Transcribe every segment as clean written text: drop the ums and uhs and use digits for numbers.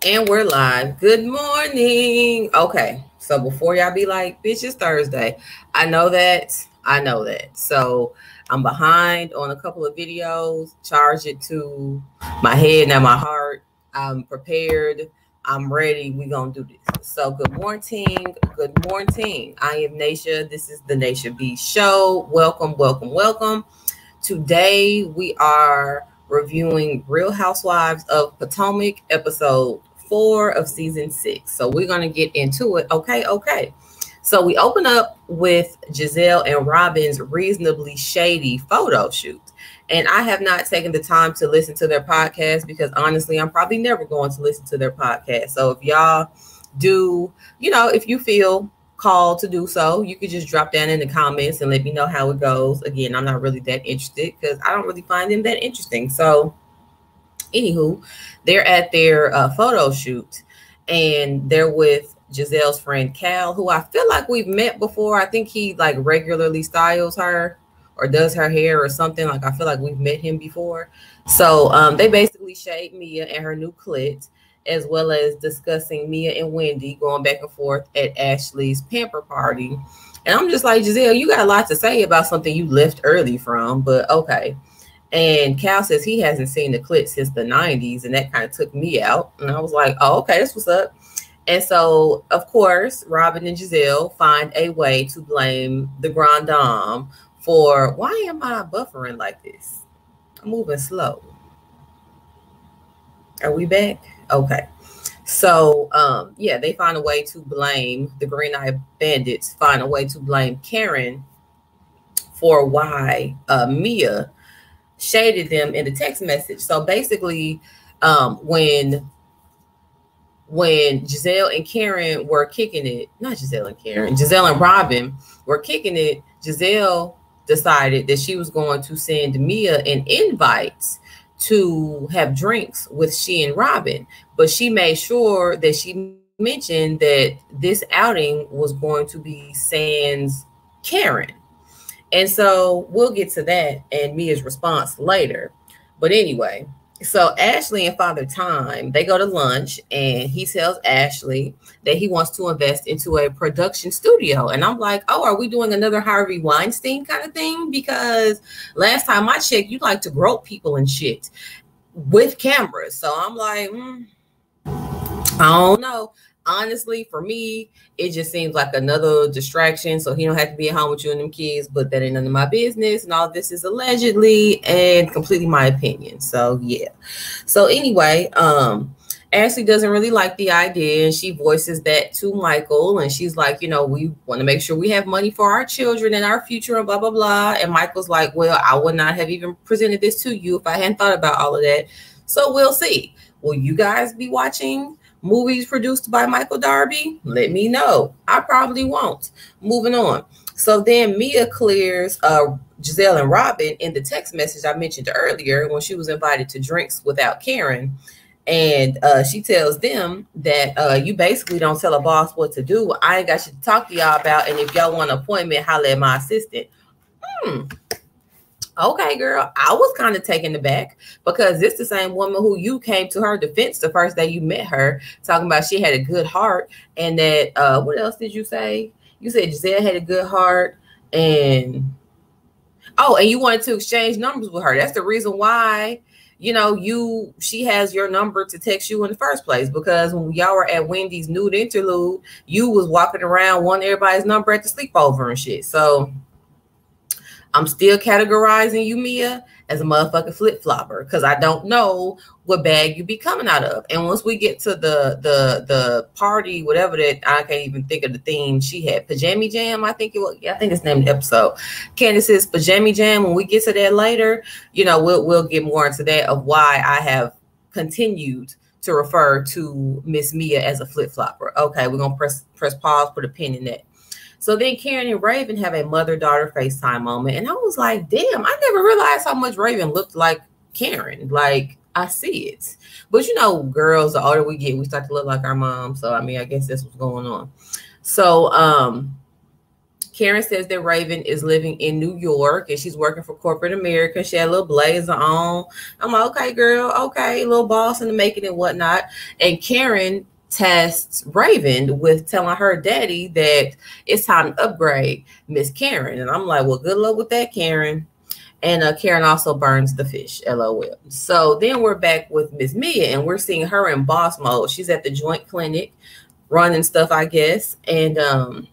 And we're live. Good morning. Okay. So before y'all be like, bitch, it's Thursday. I know that. I know that. So I'm behind on a couple of videos. Charge it to my head, not my heart. I'm prepared. I'm ready. We gonna do this. So good morning. Good morning. I am Naisha. This is the Naisha B Show. Welcome, welcome, welcome. Today we are reviewing Real Housewives of Potomac, episode 4 of season 6. So we're going to get into it. Okay. So we open up with Giselle and Robin's reasonably shady photo shoot. And I have not taken the time to listen to their podcast because honestly, I'm probably never going to listen to their podcast. So if y'all do, if you feel called to do so, you could just drop down in the comments and let me know how it goes. Again, I'm not really that interested because I don't really find them that interesting. So anywho, they're at their photo shoot and they're with Giselle's friend Cal, who I feel like we've met before. I think he like regularly styles her or does her hair or something. Like I feel like we've met him before. So they basically shade Mia and her new clit, as well as discussing Mia and Wendy going back and forth at Ashley's pamper party. And I'm just like, Giselle, you got a lot to say about something you left early from, but okay. And Cal says he hasn't seen the clit since the 90s, and that kind of took me out. And I was like, oh, okay, that's what's up. And so, of course, Robin and Giselle find a way to blame the Grand Dame for, why am I buffering like this? I'm moving slow. Are we back? Okay. So, they find a way to blame the Green Eye Bandits, find a way to blame Karen for why Mia shaded them in the text message. So basically, when Giselle and Karen were kicking it, not Giselle and Karen, Giselle and Robin were kicking it, Giselle decided that she was going to send Mia an invite to have drinks with she and Robin, but she made sure that she mentioned that this outing was going to be sans Karen. And so we'll get to that and Mia's response later. But anyway, so Ashley and Father Time, they go to lunch and he tells Ashley that he wants to invest into a production studio. And I'm like, oh, are we doing another Harvey Weinstein kind of thing? Because last time I checked, you like to grope people and shit with cameras. So I'm like, I don't know. Honestly, for me, it just seems like another distraction. So he don't have to be at home with you and them kids, but that ain't none of my business. And all this is allegedly and completely my opinion. So yeah. So anyway, Ashley doesn't really like the idea, and she voices that to Michael. And she's like, we want to make sure we have money for our children and our future and blah, blah, blah. And Michael's like, well, I would not have even presented this to you if I hadn't thought about all of that. So we'll see. Will you guys be watching movies produced by Michael Darby? Let me know. I probably won't. Moving on. So then Mia clears Giselle and Robin in the text message I mentioned earlier when she was invited to drinks without Karen. And she tells them that you basically don't tell a boss what to do. I ain't got shit to talk to y'all about. And if y'all want an appointment, holla at my assistant. Okay, girl, I was kind of taken aback because it's the same woman who you came to her defense the first day you met her, talking about she had a good heart and that, what else did you say? You said Giselle had a good heart and you wanted to exchange numbers with her. That's the reason why, she has your number to text you in the first place, because when y'all were at Wendy's nude interlude, you was walking around wanting everybody's number at the sleepover and shit. So I'm still categorizing you, Mia, as a motherfucking flip-flopper because I don't know what bag you be coming out of. And once we get to the party, whatever that, I can't even think of the theme she had. Pajama Jam, I think it was. Yeah, I think it's named the episode. Candace's Pajama Jam. When we get to that later, we'll get more into that of why I have continued to refer to Miss Mia as a flip-flopper. Okay, we're gonna press pause, put a pin in that. So then Karen and Raven have a mother-daughter FaceTime moment. And I was like, damn, I never realized how much Raven looked like Karen. Like, I see it. But, girls, the older we get, we start to look like our mom. So, I guess that's what's going on. So, Karen says that Raven is living in New York and she's working for corporate America. She had a little blazer on. I'm like, okay, girl, okay, little boss in the making and whatnot. And Karen tests Raven with telling her daddy that it's time to upgrade Miss Karen. And I'm like, well, good luck with that, Karen. And Karen also burns the fish, LOL. So then we're back with Miss Mia, and we're seeing her in boss mode. She's at the joint clinic running stuff, I guess. And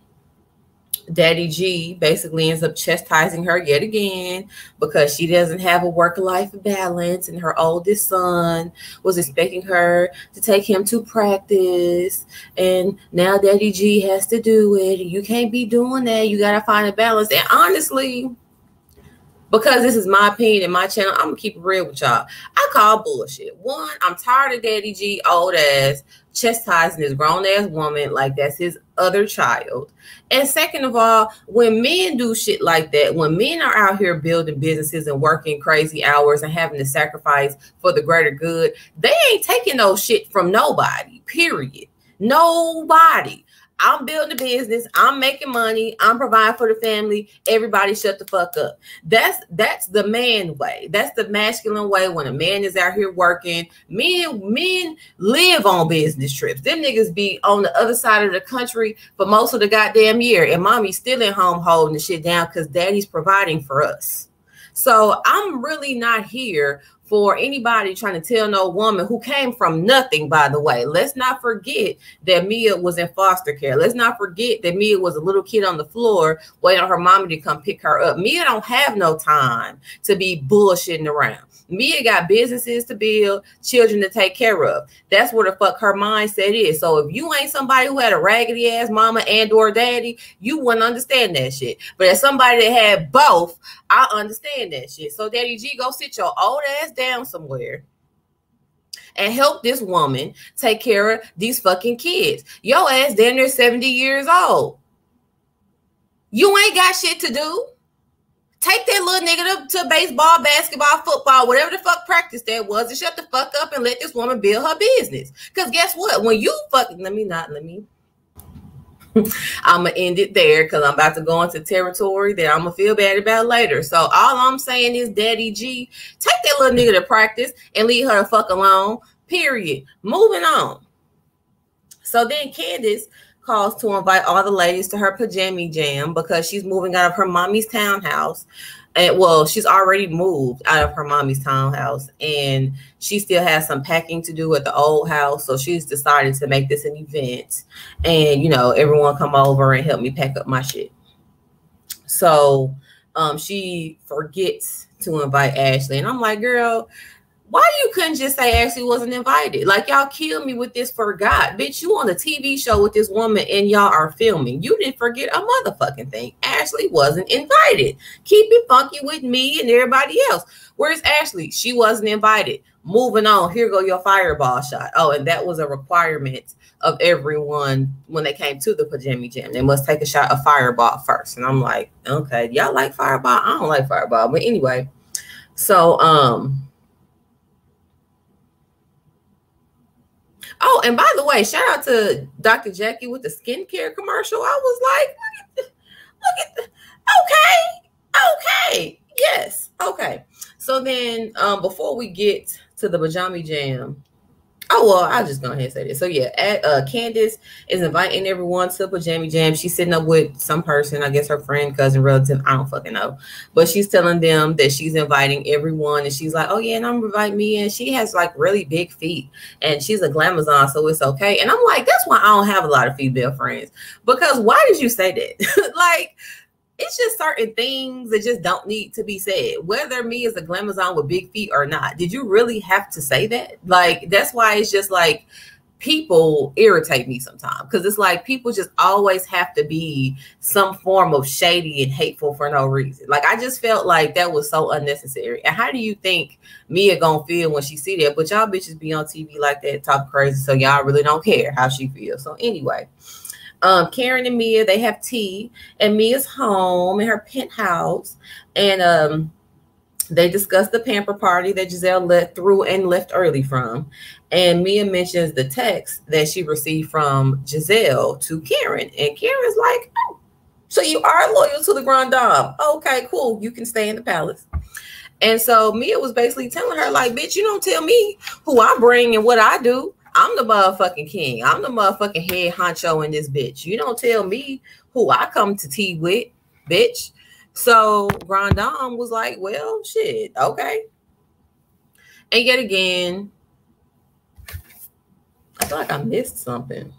Daddy G basically ends up chastising her yet again because she doesn't have a work-life balance, and her oldest son was expecting her to take him to practice, and now Daddy G has to do it. You can't be doing that. You got to find a balance. And honestly, because this is my opinion and my channel, I'm going to keep it real with y'all. I call bullshit. One, I'm tired of Daddy G, old ass, chastising this grown-ass woman like that's his other child. And second of all, when men do shit like that, when men are out here building businesses and working crazy hours and having to sacrifice for the greater good, they ain't taking no shit from nobody, period. Nobody. I'm building a business. I'm making money. I'm providing for the family. Everybody shut the fuck up. That's the man way. That's the masculine way. When a man is out here working, men live on business trips. Them niggas be on the other side of the country for most of the goddamn year. And mommy's still at home holding the shit down because daddy's providing for us. So I'm really not here for anybody trying to tell no woman who came from nothing, by the way. Let's not forget that Mia was in foster care. Let's not forget that Mia was a little kid on the floor waiting on her mommy to come pick her up. Mia don't have no time to be bullshitting around. Mia got businesses to build, children to take care of. That's where the fuck her mindset is. So if you ain't somebody who had a raggedy ass mama and or daddy, you wouldn't understand that shit. But as somebody that had both, I understand that shit. So Daddy G, go sit your old ass down somewhere and help this woman take care of these fucking kids. Your ass damn near 70 years old. You ain't got shit to do. Take that little nigga to baseball, basketball, football, whatever the fuck practice that was, and shut the fuck up and let this woman build her business. Because guess what? When you fucking, I'm going to end it there because I'm about to go into territory that I'm going to feel bad about later. So all I'm saying is, Daddy G, take that little nigga to practice and leave her the fuck alone, period. Moving on. So then Candace calls to invite all the ladies to her pajama jam because she's moving out of her mommy's townhouse. And well, she's already moved out of her mommy's townhouse and she still has some packing to do at the old house. So she's decided to make this an event and, you know, everyone come over and help me pack up my shit. So she forgets to invite Ashley. And I'm like, girl, why you couldn't just say Ashley wasn't invited? Like, y'all killed me with this forgot. Bitch, you on a TV show with this woman and y'all are filming. You didn't forget a motherfucking thing. Ashley wasn't invited. Keep it funky with me and everybody else. Where's Ashley? She wasn't invited. Moving on. Here go your fireball shot. Oh, and that was a requirement of everyone when they came to the pajama jam. They must take a shot of fireball first. And I'm like, okay, y'all like fireball? I don't like fireball. But anyway, so, oh, and by the way, shout out to Dr. Jackie with the skincare commercial. I was like, look at the, okay, yes, okay. So then, before we get to the pajama jam, oh, well, I'll just go ahead and say this. So yeah, Candace is inviting everyone to pajama jam. She's sitting up with some person, I guess her friend, cousin, relative, I don't fucking know. But she's telling them that she's inviting everyone. And she's like, oh yeah, and I'm inviting me. And she has like really big feet. And she's a glamazon, so it's okay. And I'm like, that's why I don't have a lot of female friends. Because why did you say that? Like, it's just certain things that just don't need to be said, whether me is a glamazon with big feet or not. Did you really have to say that? Like, that's why it's just like people irritate me sometimes because it's like people just always have to be some form of shady and hateful for no reason. Like, I just felt like that was so unnecessary. And how do you think Mia gonna feel when she see that? But y'all bitches be on TV like that, talk crazy, so y'all really don't care how she feels. So anyway, Karen and Mia, they have tea, and Mia's home in her penthouse, and they discuss the pamper party that Giselle left early from. And Mia mentions the text that she received from Giselle to Karen, and Karen's like, oh, So you are loyal to the Grand Dame. Okay, cool. You can stay in the palace. And so Mia was basically telling her, like, bitch, you don't tell me who I bring and what I do. I'm the motherfucking king. I'm the motherfucking head honcho in this bitch. You don't tell me who I come to tea with, bitch. So Grand Dame was like, well, shit, okay. And yet again, I feel like I missed something.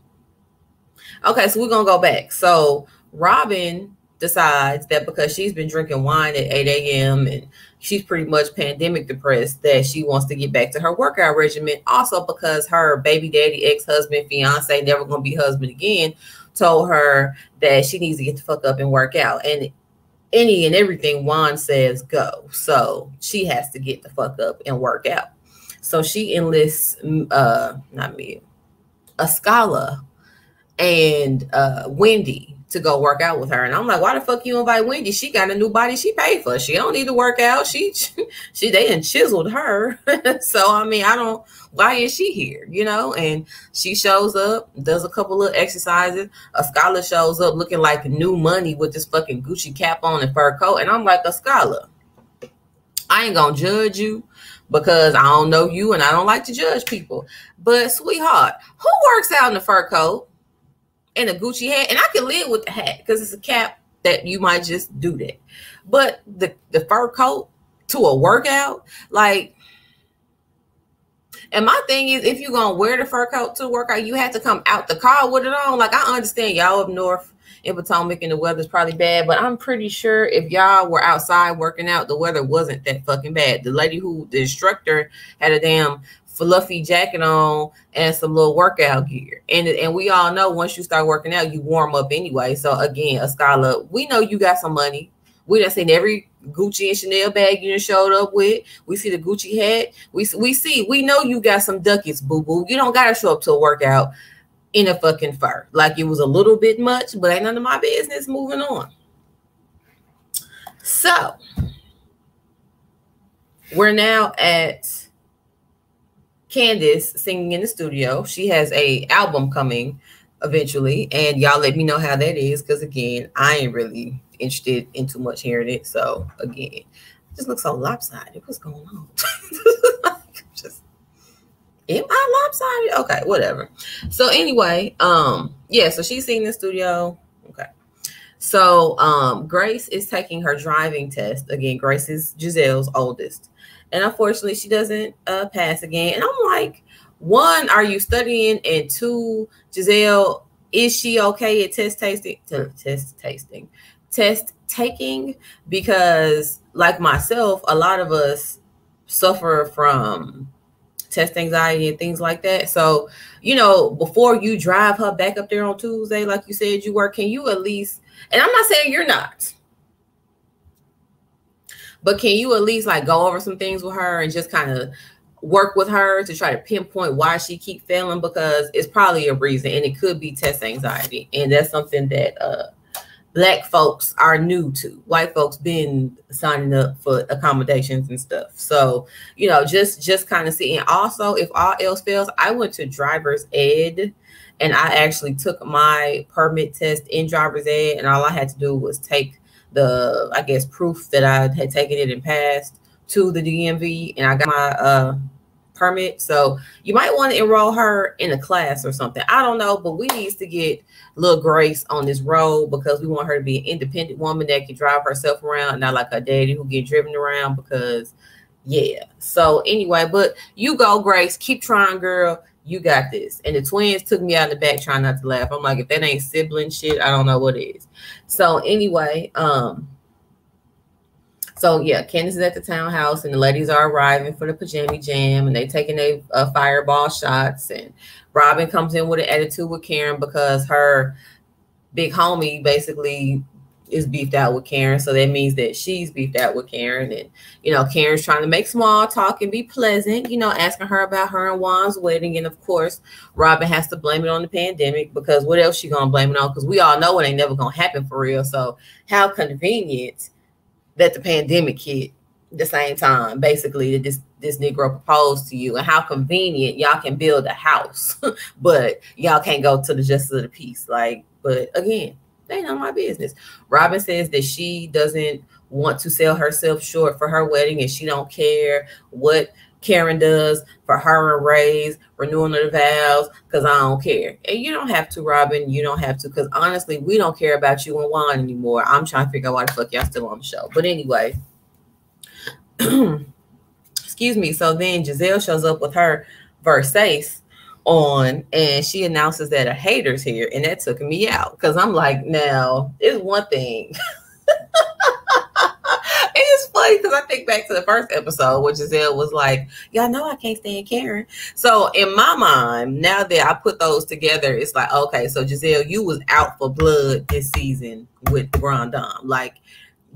Okay, so we're going to go back. So Robin decides that because she's been drinking wine at 8 a.m. and she's pretty much pandemic depressed, that she wants to get back to her workout regimen. Also because her baby daddy, ex-husband, fiance, never going to be husband again, told her that she needs to get the fuck up and work out. And any and everything Juan says go. So she has to get the fuck up and work out. So she enlists, not me, Ascala and Wendy to go work out with her. And I'm like, why the fuck you invite Wendy? She got a new body she paid for. She don't need to work out. They done chiseled her. So, I mean, why is she here? You know? And she shows up, does a couple of exercises. Ascala shows up looking like new money with this fucking Gucci cap on and fur coat. And I'm like, Ascala, I ain't gonna judge you because I don't know you and I don't like to judge people. But sweetheart, who works out in a fur coat and a Gucci hat? And I can live with the hat because it's a cap that you might just do that. But the fur coat to a workout, like, and my thing is, if you're going to wear the fur coat to a workout, you have to come out the car with it on. Like, I understand y'all up north in Potomac and the weather's probably bad, but I'm pretty sure if y'all were outside working out, the weather wasn't that fucking bad. The instructor had a damn fluffy jacket on and some little workout gear. And we all know once you start working out, you warm up anyway. So again, Ascala, we know you got some money. We done seen every Gucci and Chanel bag you done showed up with. We see the Gucci hat. We know you got some ducats, boo-boo. You don't got to show up to a workout in a fucking fur. Like, it was a little bit much, but ain't none of my business. Moving on. So we're now at Candace singing in the studio. She has a album coming eventually, and y'all let me know how that is, because again, I ain't really interested in too much hearing it. So again, it just looks so lopsided. What's going on? Am I lopsided? Okay, whatever. So anyway, yeah, so she's singing in the studio. Okay. So Grace is taking her driving test. Again, Grace is Giselle's oldest. And unfortunately, she doesn't pass again. And I'm like, one, are you studying? And two, Giselle, is she okay at test taking? Because like myself, a lot of us suffer from test anxiety and things like that. So, you know, before you drive her back up there on Tuesday, like you said you were, can you at least, and I'm not saying you're not, but can you at least like go over some things with her and just kind of work with her to try to pinpoint why she keep failing? Because it's probably a reason, and it could be test anxiety. And that's something that Black folks are new to. White folks been signing up for accommodations and stuff. So, you know, just kind of see. And also, if all else fails, I went to driver's ed, and I actually took my permit test in driver's ed, and all I had to do was take the, I guess, proof that I had taken it and passed to the DMV, and I got my permit. So you might want to enroll her in a class or something. I don't know, but we need to get little Grace on this road, because we want her to be an independent woman that can drive herself around, not like her daddy who get driven around. Because yeah. So anyway, but you go, Grace, keep trying, girl. You got this. And the twins took me out in the back trying not to laugh. I'm like, if that ain't sibling shit, I don't know what is. So anyway, so yeah, Candace is at the townhouse, and the ladies are arriving for the pajama jam, and they taking their fireball shots. And Robin comes in with an attitude with Karen because her big homie basically is beefed out with Karen. So that means that she's beefed out with Karen. And, you know, Karen's trying to make small talk and be pleasant, you know, asking her about her and Juan's wedding. And of course, Robin has to blame it on the pandemic, because what else she gonna blame it on? Because we all know it ain't never gonna happen for real. So how convenient that the pandemic hit the same time, basically, that this Negro proposed to you, and how convenient y'all can build a house, but y'all can't go to the justice of the peace. Like, but again, They ain't none of my business. Robin says that she doesn't want to sell herself short for her wedding, and she don't care what Karen does for her and Ray's renewing of the vows, because I don't care. And you don't have to, Robin. You don't have to, because honestly, we don't care about you and Juan anymore. I'm trying to figure out why the fuck y'all still on the show. But anyway, excuse me. So then Giselle shows up with her Versace on, and she announces that a hater's here, and that took me out, because I'm like, now it's one thing. It's funny because I think back to the first episode where Giselle was like, y'all know I can't stand Karen. So in my mind, now that I put those together, it's like, okay, so Giselle, you was out for blood this season with the Grand Dame. Like,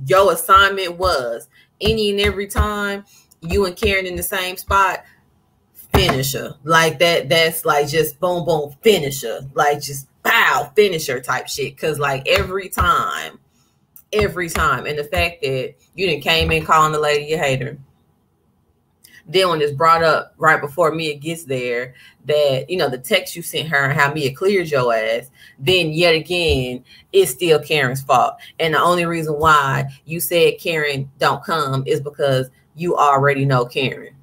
your assignment was any and every time you and Karen in the same spot, finisher. Like that's like just boom, boom, finisher. Like just pow, finisher type shit. Because like every time. And the fact that you didn't came in calling the lady a hater. Then when it's brought up right before Mia gets there, that, you know, the text you sent her and how Mia cleared your ass, then yet again, it's still Karen's fault. And the only reason why you said Karen don't come is because you already know Karen.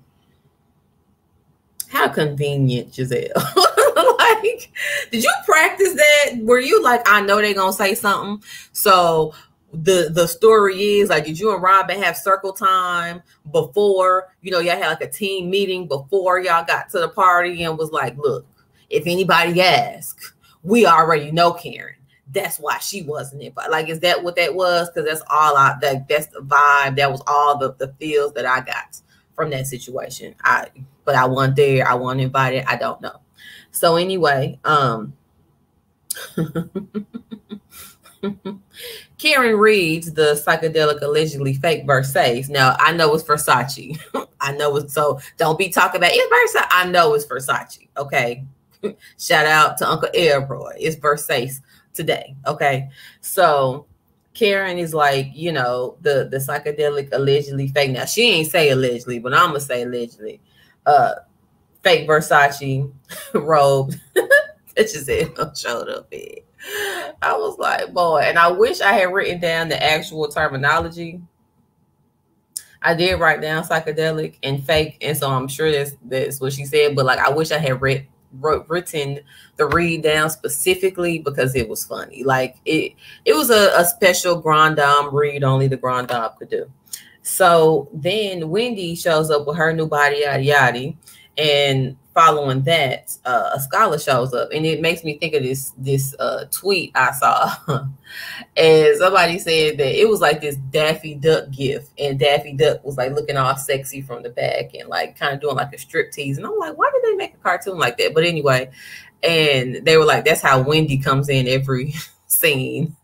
How convenient, Giselle. Like, did you practice that? Were you like, I know they're going to say something, so the story is like, did you and Robin have circle time before, you know, y'all had like a team meeting before y'all got to the party and was like, look, if anybody asks, we already know Karen. That's why she wasn't it. But like, is that what that was? Because that's all that's the vibe. That was all the feels that I got from that situation. But I wasn't there. I wasn't invited. I don't know. So anyway, Karen reads the psychedelic allegedly fake Versace. Now, I know it's Versace. I know it's, so don't be talking about it's Versace. I know it's Versace. Okay. Shout out to Uncle Elroy. It's Versace today. Okay. So Karen is like, you know, the psychedelic allegedly fake. Now, she ain't say allegedly, but I'm going to say allegedly. Fake Versace robe. It just showed up in. I was like, boy, and I wish I had written down the actual terminology. I did write down psychedelic and fake, and so I'm sure that's what she said. But like, I wish I had written the read down specifically, because it was funny. Like it was a special Grand Dame read only the Grand Dame could do. So then Wendy shows up with her new body, yada yada, and following that, a scholar shows up, and it makes me think of this tweet I saw. And somebody said that it was like this Daffy Duck gif, and Daffy Duck was like looking all sexy from the back and like kind of doing like a strip tease. And I'm like, why did they make a cartoon like that? But anyway, and they were like, that's how Wendy comes in every scene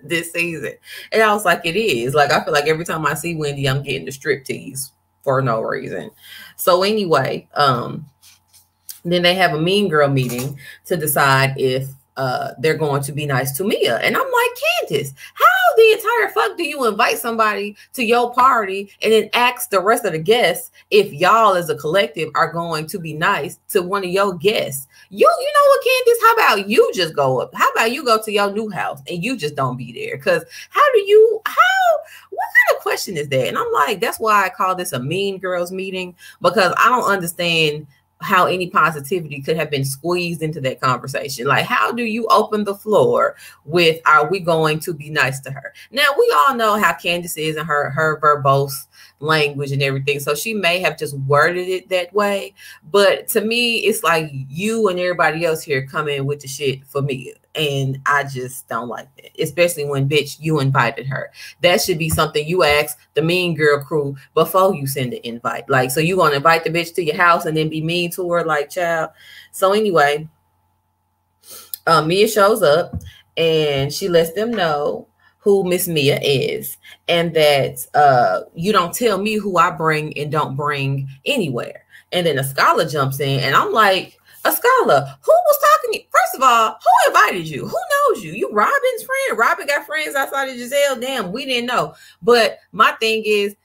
this season. And I was like, it is. Like, I feel like every time I see Wendy, I'm getting the strip tease for no reason. So anyway, then they have a mean girl meeting to decide if they're going to be nice to Mia. And I'm like, Candace, how the entire fuck do you invite somebody to your party and then ask the rest of the guests if y'all as a collective are going to be nice to one of your guests? You know what, Candace, how about you just go up? How about you go to your new house and you just don't be there? Because what kind of question is that? And I'm like, that's why I call this a mean girls meeting, because I don't understand how any positivity could have been squeezed into that conversation. Like, how do you open the floor with, are we going to be nice to her? Now, we all know how Candace is and her verbose language and everything. So she may have just worded it that way. But to me, it's like you and everybody else here come in with the shit for me. And I just don't like that, especially when, bitch, you invited her. That should be something you ask the mean girl crew before you send the invite. Like, so you gonna invite the bitch to your house and then be mean to her, like, child. So anyway, Mia shows up and she lets them know who Miss Mia is, and that you don't tell me who I bring and don't bring anywhere. And then a scholar jumps in, and I'm like, a scholar, who was talking to you? First of all, who invited you? Who knows you? You Robin's friend. Robin got friends outside of Giselle. Damn, we didn't know. But my thing is,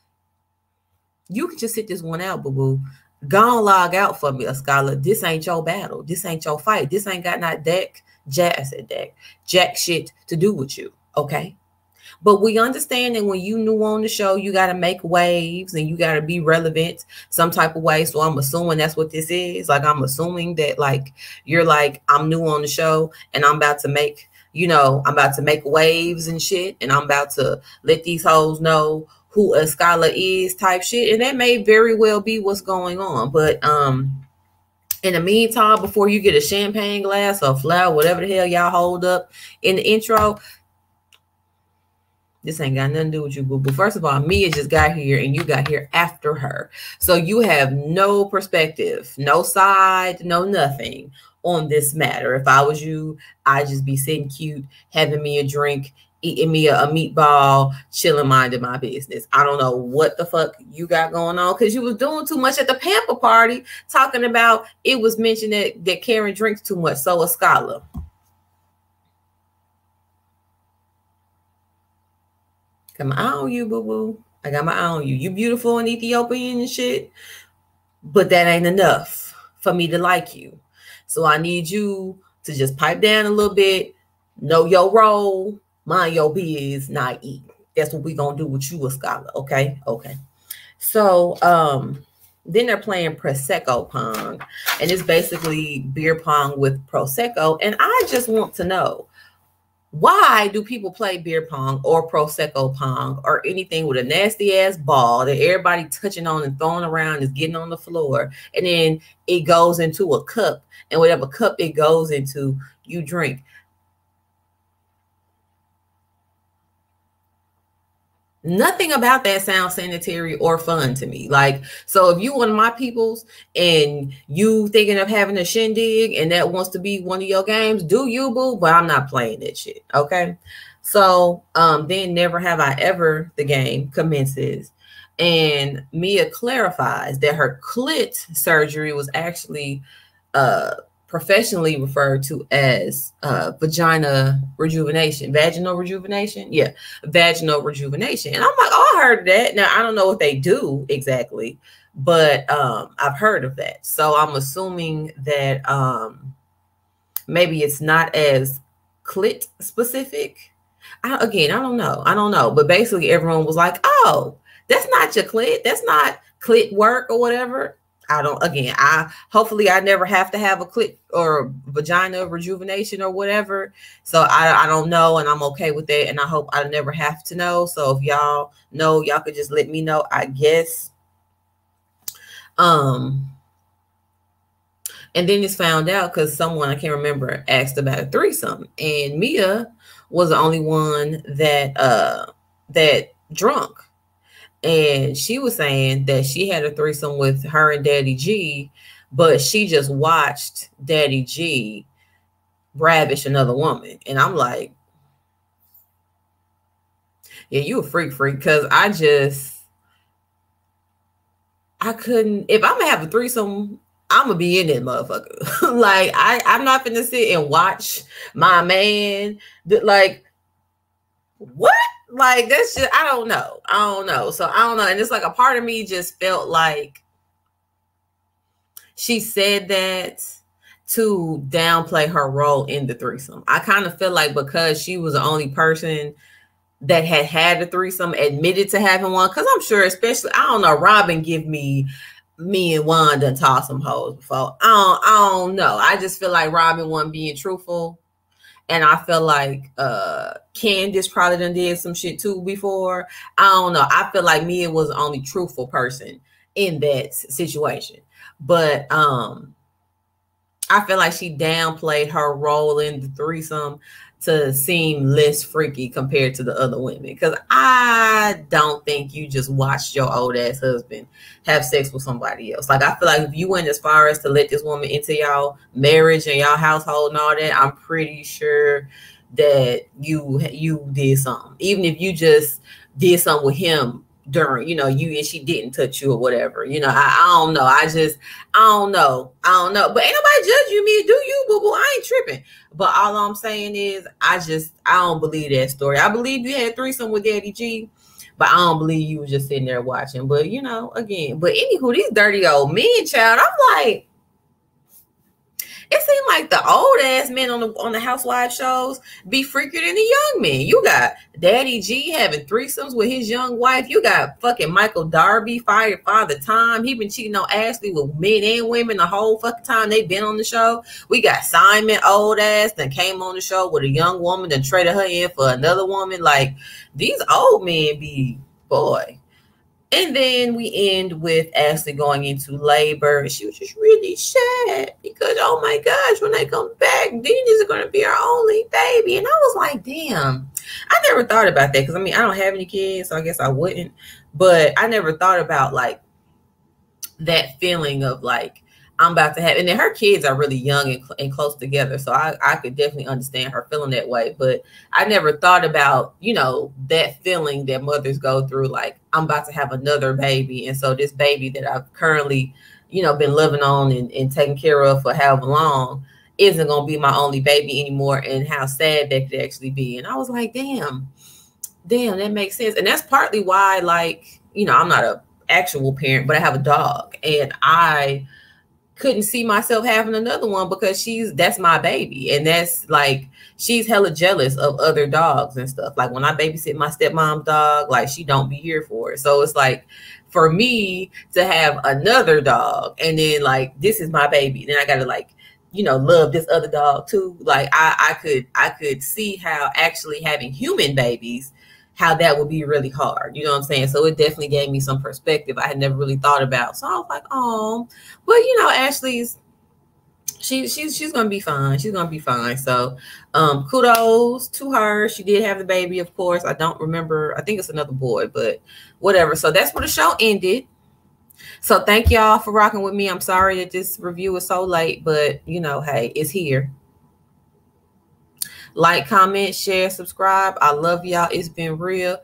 you can just sit this one out, boo-boo. Go on, log out for me, a scholar. This ain't your battle. This ain't your fight. This ain't got not jack shit to do with you. Okay. But we understand that when you new on the show, you got to make waves and you got to be relevant some type of way. So I'm assuming that's what this is. Like, I'm assuming that, like, you're like, I'm new on the show and I'm about to make, I'm about to make waves and shit. And I'm about to let these hoes know who a scholar is type shit. And that may very well be what's going on. But, in the meantime, before you get a champagne glass or flower, whatever the hell y'all hold up in the intro, this ain't got nothing to do with you, boo boo. First of all, Mia just got here and you got here after her. So you have no perspective, no side, no nothing on this matter. If I was you, I'd just be sitting cute, having me a drink, eating me a meatball, chilling, minding my business. I don't know what the fuck you got going on because you was doing too much at the pamper party, talking about it was mentioned that Karen drinks too much. So a scholar. Got my eye on you, boo-boo. I got my eye on you. You beautiful and Ethiopian and shit, but that ain't enough for me to like you. So I need you to just pipe down a little bit, know your role, mind your biz, not eat. That's what we gonna do with you, a scholar, okay? Okay. So then they're playing Prosecco Pong, and it's basically beer pong with Prosecco. And I just want to know, why do people play beer pong or Prosecco pong or anything with a nasty ass ball that everybody touching on and throwing around is getting on the floor, and then it goes into a cup, and whatever cup it goes into, you drink? Nothing about that sounds sanitary or fun to me. Like, so if you one of my peoples and you thinking of having a shindig and that wants to be one of your games, do you, boo? But I'm not playing that shit. Okay. So then Never Have I Ever, the game commences, and Mia clarifies that her clit surgery was actually professionally referred to as vaginal rejuvenation. Yeah, vaginal rejuvenation. And I'm like, oh, I heard of that. Now, I don't know what they do exactly, but I've heard of that. So I'm assuming that maybe it's not as clit specific. I don't know. But basically everyone was like, oh, that's not your clit. That's not clit work or whatever. Hopefully I never have to have a clit or vagina rejuvenation or whatever. So I don't know, and I'm okay with that. And I hope I never have to know. So if y'all know, y'all could just let me know, I guess. And then it's found out because someone, I can't remember, asked about a threesome, and Mia was the only one that drunk. And she was saying that she had a threesome with her and Daddy G, but she just watched Daddy G ravish another woman. And I'm like, yeah, you a freak, because I couldn't. If I'm gonna have a threesome, I'm gonna be in that motherfucker. Like, I'm not gonna sit and watch my man like, what? Like, that's just, I don't know. So I don't know. And it's like a part of me just felt like she said that to downplay her role in the threesome. I kind of feel like because she was the only person that had a threesome, admitted to having one, because I'm sure, especially, I don't know, Robin give me and Juan done tossed some hoes before. I don't know. I just feel like Robin wasn't being truthful. And I feel like Candace probably done did some shit too before. I don't know. I feel like Mia was the only truthful person in that situation. But I feel like she downplayed her role in the threesome to seem less freaky compared to the other women. Because I don't think you just watched your old ass husband have sex with somebody else. Like, I feel like if you went as far as to let this woman into y'all marriage and y'all household and all that, I'm pretty sure that you did something. Even if you just did something with him during, you and she didn't touch you or whatever. I don't know. I don't know. But ain't nobody judging me. Do you, boo boo? I ain't tripping. But all I'm saying is, I don't believe that story. I believe you had threesome with Daddy G, But I don't believe you was just sitting there watching. But you know, again, but anywho, these dirty old men, child, I'm like, it seemed like the old ass men on the Housewives shows be freakier than the young men. You got Daddy G having threesomes with his young wife. You got fucking Michael Darby, fired Father Time. He been cheating on Ashley with men and women the whole fucking time they been on the show. We got Simon, old ass, that came on the show with a young woman, then traded her in for another woman. Like, these old men be, boy. And then we end with Ashley going into labor. She was just really sad because, oh my gosh, when they come back, Dean is going to be our only baby. And I was like, damn, I never thought about that because, I mean, I don't have any kids, so I guess I wouldn't. But I never thought about, like, that feeling of, like, I'm about to have, and then her kids are really young and close together. So I could definitely understand her feeling that way. But I never thought about, you know, that feeling that mothers go through. Like, I'm about to have another baby. And so this baby that I've currently, you know, been loving on and taking care of for however long isn't going to be my only baby anymore, and how sad that could actually be. And I was like, damn, that makes sense. And that's partly why, like, you know, I'm not an actual parent, but I have a dog, and I couldn't see myself having another one because that's my baby. And that's like, she's hella jealous of other dogs and stuff. Like, when I babysit my stepmom's dog, like, she don't be here for it. So it's like, for me to have another dog, and then, like, this is my baby, then I gotta, like, you know, love this other dog too. Like, I could see how actually having human babies, how that would be really hard. You know what I'm saying? So it definitely gave me some perspective I had never really thought about. So I was like, oh, but you know, Ashley's, she's gonna be fine. She's gonna be fine. So kudos to her. She did have the baby, of course. I don't remember. I think it's another boy, but whatever. So that's where the show ended. So thank y'all for rocking with me. I'm sorry that this review is so late, but you know, hey, it's here. Like, comment, share, subscribe. I love y'all. It's been real.